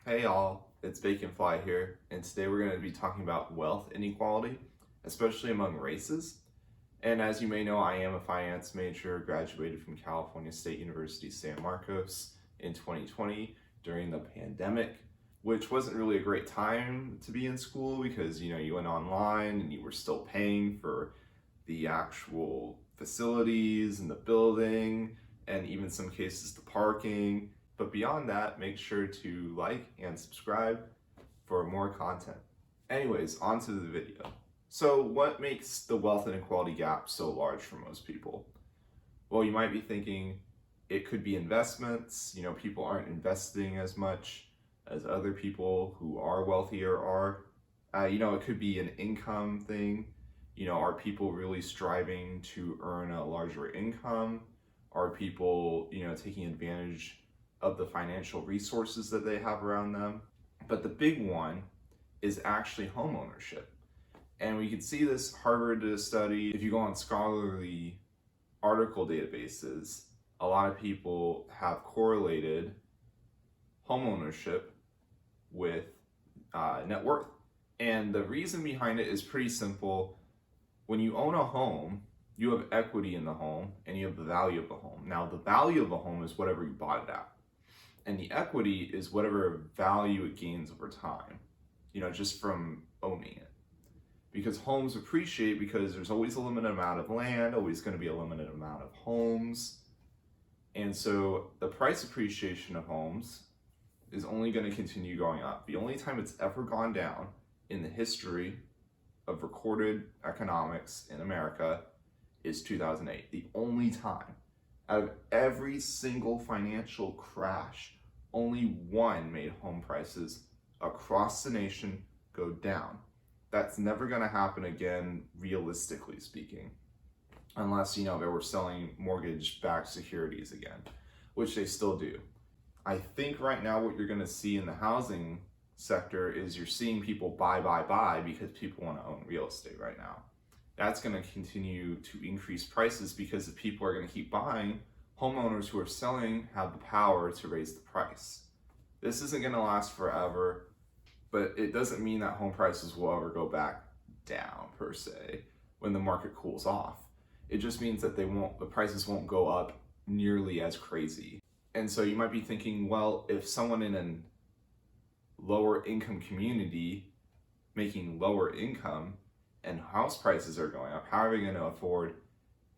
Hey all, it's Baconfly here, and today we're going to be talking about wealth inequality, especially among races. And as you may know, I am a finance major, graduated from California State University San Marcos in 2020 during the pandemic, which wasn't really a great time to be in school because you went online and you were still paying for the actual facilities and the building, and even some cases the parking. But beyond that, make sure to like and subscribe for more content. Anyways, on to the video. So what makes the wealth inequality gap so large for most people? Well, you might be thinking it could be investments. People aren't investing as much as other people who are wealthier are. It could be an income thing. Are people really striving to earn a larger income? Are people, taking advantage of the financial resources that they have around them? But the big one is actually home ownership. And we can see this. Harvard did a study. If you go on scholarly article databases, a lot of people have correlated home ownership with net worth. And the reason behind it is pretty simple. When you own a home, you have equity in the home and you have the value of the home. Now, the value of the home is whatever you bought it at. And the equity is whatever value it gains over time, just from owning it. Because homes appreciate because there's always a limited amount of land, always going to be a limited amount of homes. And so the price appreciation of homes is only going to continue going up. The only time it's ever gone down in the history of recorded economics in America is 2008. The only time. Out of every single financial crash, only one made home prices across the nation go down. That's never going to happen again, realistically speaking, unless, they were selling mortgage-backed securities again, which they still do. I think right now what you're going to see in the housing sector is you're seeing people buy because people want to own real estate right now. That's going to continue to increase prices because if people are going to keep buying, homeowners who are selling have the power to raise the price. This isn't going to last forever, but it doesn't mean that home prices will ever go back down per se when the market cools off. It just means that the prices won't go up nearly as crazy. And so you might be thinking, well, if someone in a lower income community making lower income and house prices are going up, how are we going to afford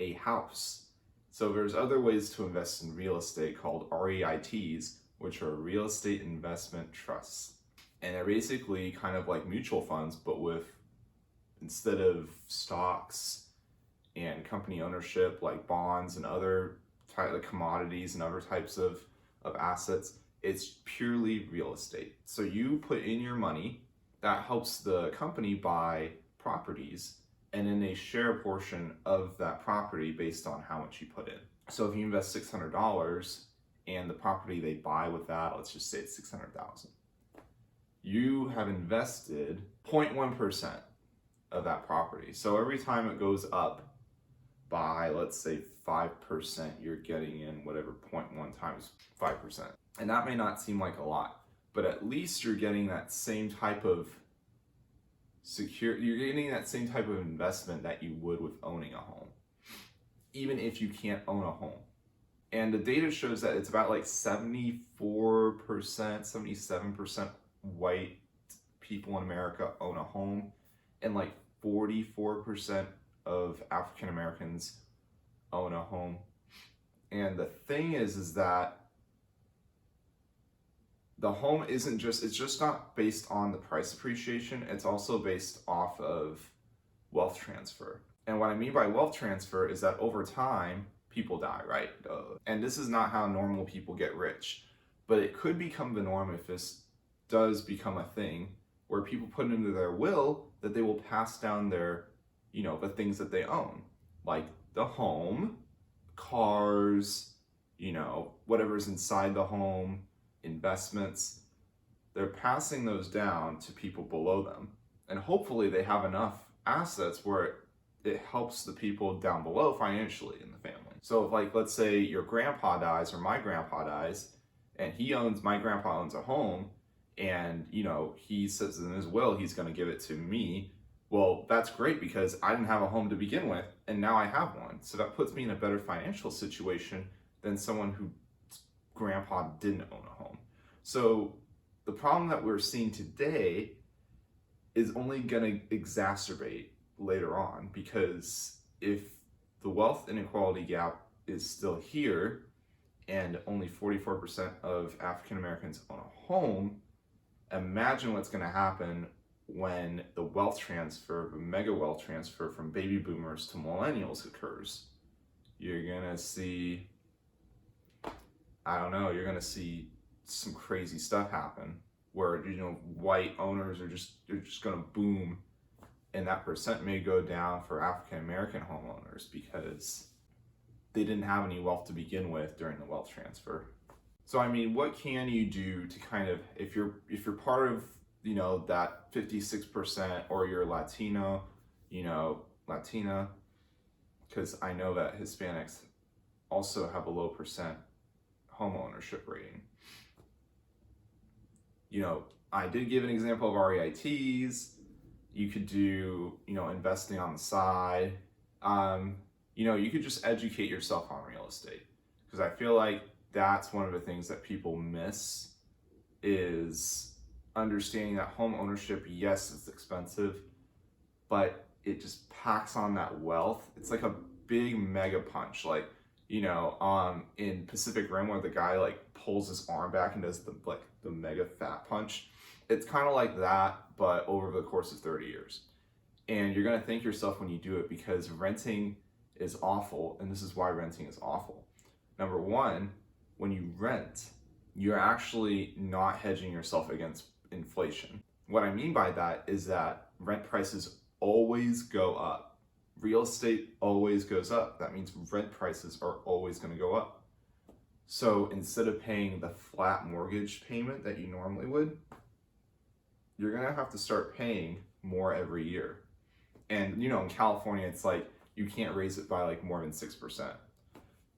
a house? So there's other ways to invest in real estate called REITs, which are real estate investment trusts. And they're basically kind of like mutual funds, but instead of stocks and company ownership like bonds and other commodities and other types of assets, it's purely real estate. So you put in your money, that helps the company buy properties, and then they share a portion of that property based on how much you put in. So if you invest $600 and the property they buy with that, let's just say it's $600,000, you have invested 0.1% of that property. So every time it goes up by, let's say 5%, you're getting in whatever 0.1 times 5%. And that may not seem like a lot, but at least you're getting that same type of you're getting that same type of investment that you would with owning a home, even if you can't own a home. And the data shows that it's about like 74%, 77% white people in America own a home, and like 44% of African Americans own a home. And the thing is that the home it's just not based on the price appreciation, it's also based off of wealth transfer. And what I mean by wealth transfer is that over time, people die, right? And this is not how normal people get rich, but it could become the norm if this does become a thing where people put into their will that they will pass down their, the things that they own, like the home, cars, whatever's inside the home, investments. They're passing those down to people below them. And hopefully they have enough assets where it helps the people down below financially in the family. So if let's say your grandpa dies or my grandpa dies and my grandpa owns a home, and he says in his will he's going to give it to me. Well, that's great because I didn't have a home to begin with, and now I have one. So that puts me in a better financial situation than someone whose grandpa didn't own a home. So the problem that we're seeing today is only going to exacerbate later on, because if the wealth inequality gap is still here and only 44% of African Americans own a home, imagine what's going to happen when the wealth transfer, the mega wealth transfer from baby boomers to millennials occurs. You're going to see, you're going to see some crazy stuff happen where, white owners they're just going to boom, and that percent may go down for African American homeowners because they didn't have any wealth to begin with during the wealth transfer. So what can you do to kind of, if you're part of that 56%, or you're Latino, Latina, because I know that Hispanics also have a low percent home ownership rating. I did give an example of REITs. You could do, investing on the side. You could just educate yourself on real estate, because I feel like that's one of the things that people miss, is understanding that home ownership, yes, it's expensive, but it just packs on that wealth. It's like a big mega punch, like in Pacific Rim, where the guy pulls his arm back and does the mega fat punch. It's kind of like that, but over the course of 30 years. And you're going to thank yourself when you do it, because renting is awful, and this is why renting is awful. Number one, when you rent, you're actually not hedging yourself against inflation. What I mean by that is that rent prices always go up. Real estate always goes up. That means rent prices are always going to go up. So instead of paying the flat mortgage payment that you normally would, you're going to have to start paying more every year. And in California, it's like you can't raise it by more than 6%.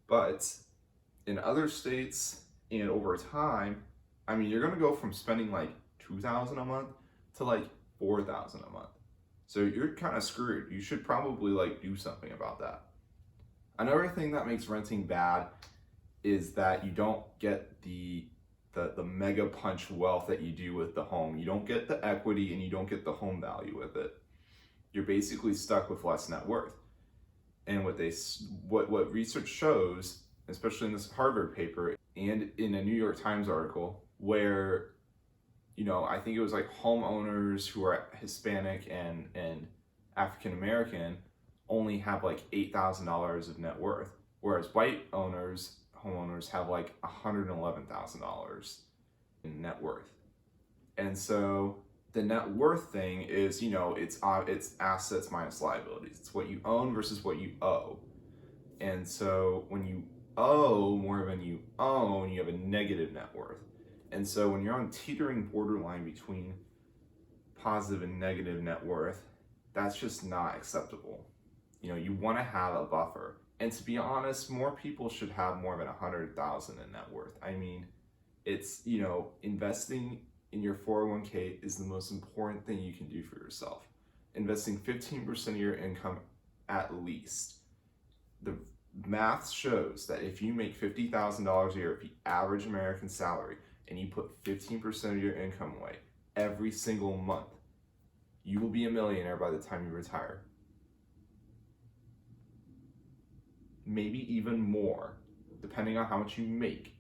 But in other states and over time, you're going to go from spending $2,000 a month to $4,000 a month. So you're kind of screwed. You should probably do something about that. Another thing that makes renting bad is that you don't get the mega punch wealth that you do with the home. You don't get the equity, and you don't get the home value with it. You're basically stuck with less net worth. And what research shows, especially in this Harvard paper and in a New York Times article, where I think it was homeowners who are Hispanic and African American only have $8,000 of net worth, whereas white homeowners have $111,000 in net worth. And so the net worth thing is, it's assets minus liabilities. It's what you own versus what you owe. And so when you owe more than you own, you have a negative net worth. And so when you're on teetering borderline between positive and negative net worth, that's just not acceptable. You want to have a buffer. And to be honest, more people should have more than $100,000 in net worth. It's, investing in your 401k is the most important thing you can do for yourself. Investing 15% of your income at least. The math shows that if you make $50,000 a year, the average American salary, and you put 15% of your income away every single month, you will be a millionaire by the time you retire. Maybe even more, depending on how much you make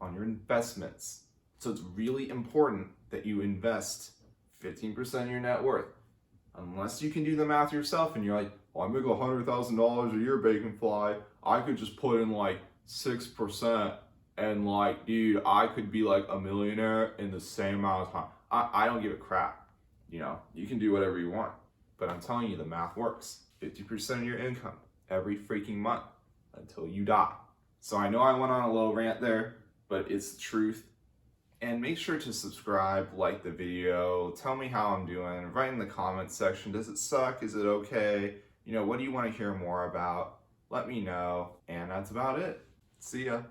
on your investments. So it's really important that you invest 15% of your net worth. Unless you can do the math yourself and you're like, I make $100,000 a year, bacon fly, I could just put in 6%, and dude, I could be a millionaire in the same amount of time. I don't give a crap. You can do whatever you want, but I'm telling you, the math works. 50% of your income every freaking month until you die. So I know I went on a little rant there, but it's the truth. And make sure to subscribe, like the video, tell me how I'm doing, write in the comments section, does it suck, is it okay? What do you want to hear more about? Let me know, and that's about it. See ya.